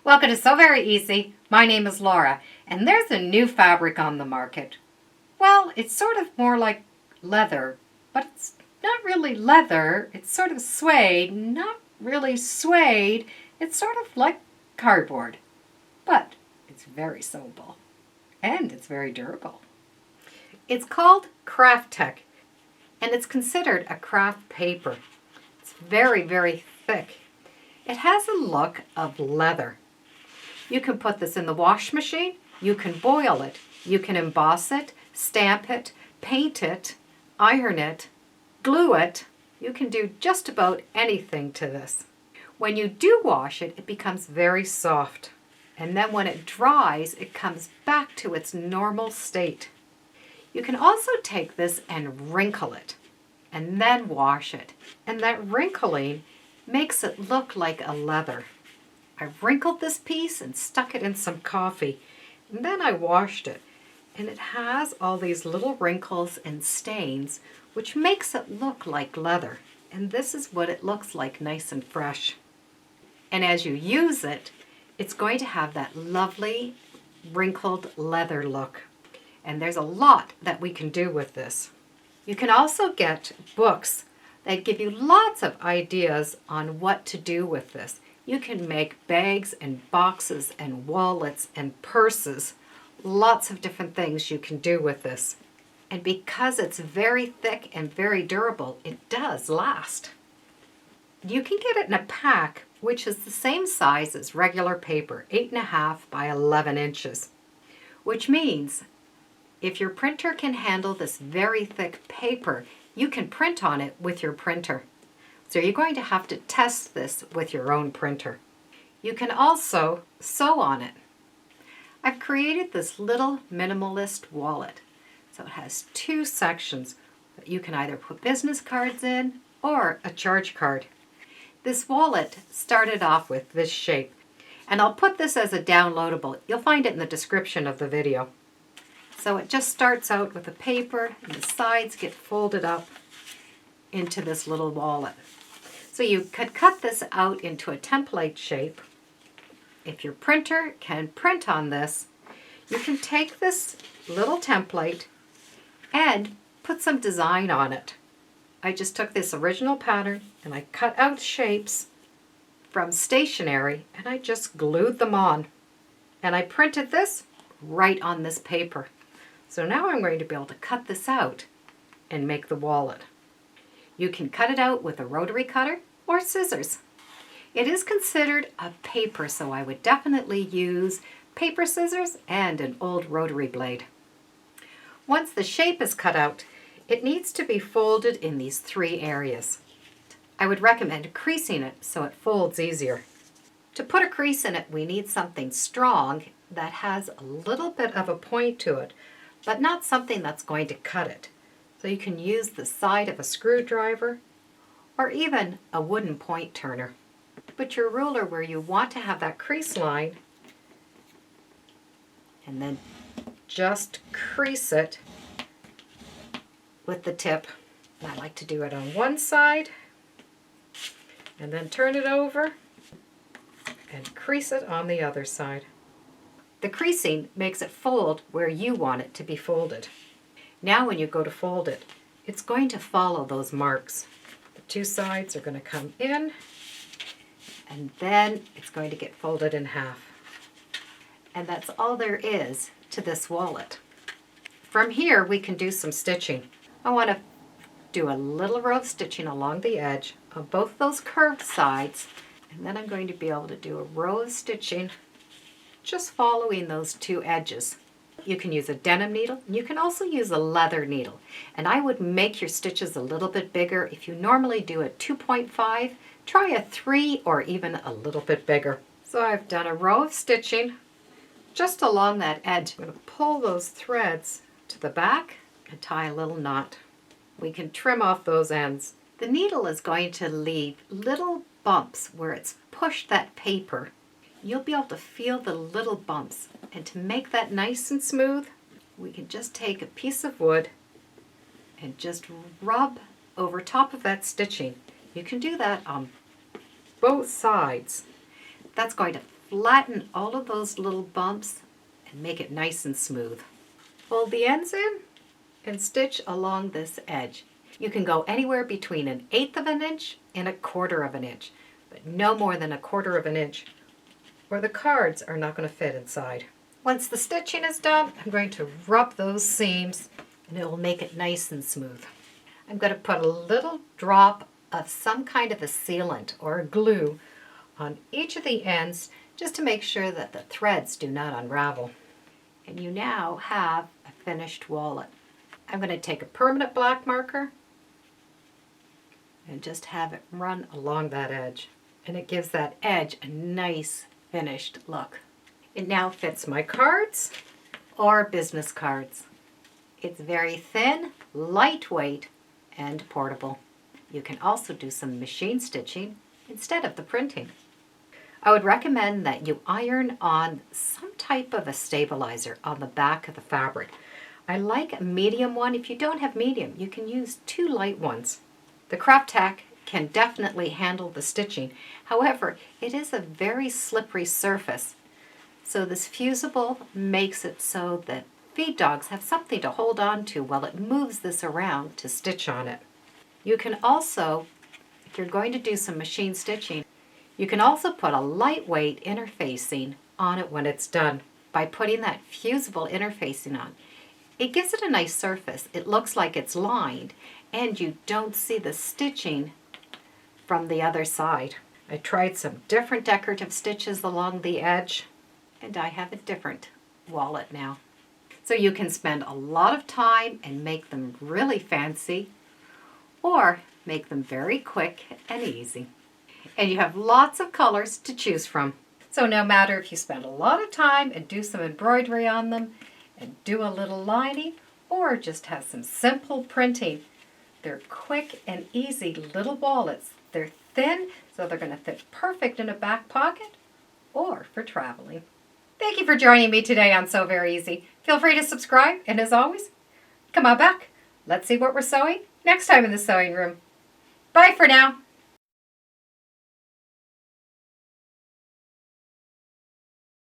Welcome to So Very Easy. My name is Laura, and there's a new fabric on the market. Well, it's sort of more like leather, but it's not really leather. It's sort of suede, not really suede. It's sort of like cardboard, but it's very sewable, and it's very durable. It's called Kraft-Tex, and it's considered a craft paper. It's very, very thick. It has a look of leather. You can put this in the wash machine, you can boil it, you can emboss it, stamp it, paint it, iron it, glue it. You can do just about anything to this. When you do wash it, it becomes very soft. And then when it dries, it comes back to its normal state. You can also take this and wrinkle it, and then wash it. And that wrinkling makes it look like a leather. I wrinkled this piece and stuck it in some coffee, and then I washed it. And it has all these little wrinkles and stains, which makes it look like leather. And this is what it looks like, nice and fresh. And as you use it, it's going to have that lovely wrinkled leather look. And there's a lot that we can do with this. You can also get books that give you lots of ideas on what to do with this. You can make bags and boxes and wallets and purses. Lots of different things you can do with this. And because it's very thick and very durable, it does last. You can get it in a pack, which is the same size as regular paper, 8.5 by 11 inches. Which means if your printer can handle this very thick paper, you can print on it with your printer. So you're going to have to test this with your own printer. You can also sew on it. I've created this little minimalist wallet. So it has two sections that you can either put business cards in or a charge card. This wallet started off with this shape, and I'll put this as a downloadable. You'll find it in the description of the video. So it just starts out with a paper, and the sides get folded up into this little wallet. So you could cut this out into a template shape. If your printer can print on this, you can take this little template and put some design on it. I just took this original pattern and I cut out shapes from stationery and I just glued them on. And I printed this right on this paper. So now I'm going to be able to cut this out and make the wallet. You can cut it out with a rotary cutter or scissors. It is considered a paper, so I would definitely use paper scissors and an old rotary blade. Once the shape is cut out, it needs to be folded in these three areas. I would recommend creasing it so it folds easier. To put a crease in it, we need something strong that has a little bit of a point to it, but not something that's going to cut it. So you can use the side of a screwdriver or even a wooden point turner. Put your ruler where you want to have that crease line and then just crease it with the tip. I like to do it on one side and then turn it over and crease it on the other side. The creasing makes it fold where you want it to be folded. Now when you go to fold it, it's going to follow those marks. The two sides are going to come in, and then it's going to get folded in half. And that's all there is to this wallet. From here we can do some stitching. I want to do a little row of stitching along the edge of both those curved sides, and then I'm going to be able to do a row of stitching just following those two edges. You can use a denim needle, and you can also use a leather needle. And I would make your stitches a little bit bigger. If you normally do a 2.5, try a 3 or even a little bit bigger. So I've done a row of stitching just along that edge. I'm going to pull those threads to the back and tie a little knot. We can trim off those ends. The needle is going to leave little bumps where it's pushed that paper. You'll be able to feel the little bumps, and to make that nice and smooth, we can just take a piece of wood and just rub over top of that stitching. You can do that on both sides. That's going to flatten all of those little bumps and make it nice and smooth. Fold the ends in and stitch along this edge. You can go anywhere between 1/8 of an inch and 1/4 of an inch, but no more than 1/4 of an inch, or the cards are not going to fit inside. Once the stitching is done, I'm going to rub those seams and it will make it nice and smooth. I'm going to put a little drop of some kind of a sealant or a glue on each of the ends just to make sure that the threads do not unravel. And you now have a finished wallet. I'm going to take a permanent black marker and just have it run along that edge. And it gives that edge a nice finished look. It now fits my cards or business cards. It's very thin, lightweight, and portable. You can also do some machine stitching instead of the printing. I would recommend that you iron on some type of a stabilizer on the back of the fabric. I like a medium one. If you don't have medium, you can use 2 light ones. The Kraft-Tex can definitely handle the stitching. However, it is a very slippery surface. So this fusible makes it so that feed dogs have something to hold on to while it moves this around to stitch on it. You can also, if you're going to do some machine stitching, you can also put a lightweight interfacing on it when it's done. By putting that fusible interfacing on, it gives it a nice surface. It looks like it's lined, and you don't see the stitching from the other side. I tried some different decorative stitches along the edge, and I have a different wallet now. So you can spend a lot of time and make them really fancy, or make them very quick and easy. And you have lots of colors to choose from. So no matter if you spend a lot of time and do some embroidery on them and do a little lining, or just have some simple printing, they're quick and easy little wallets. They're thin, so they're going to fit perfect in a back pocket or for traveling. Thank you for joining me today on Sew Very Easy. Feel free to subscribe, and as always, come on back. Let's see what we're sewing next time in the sewing room. Bye for now.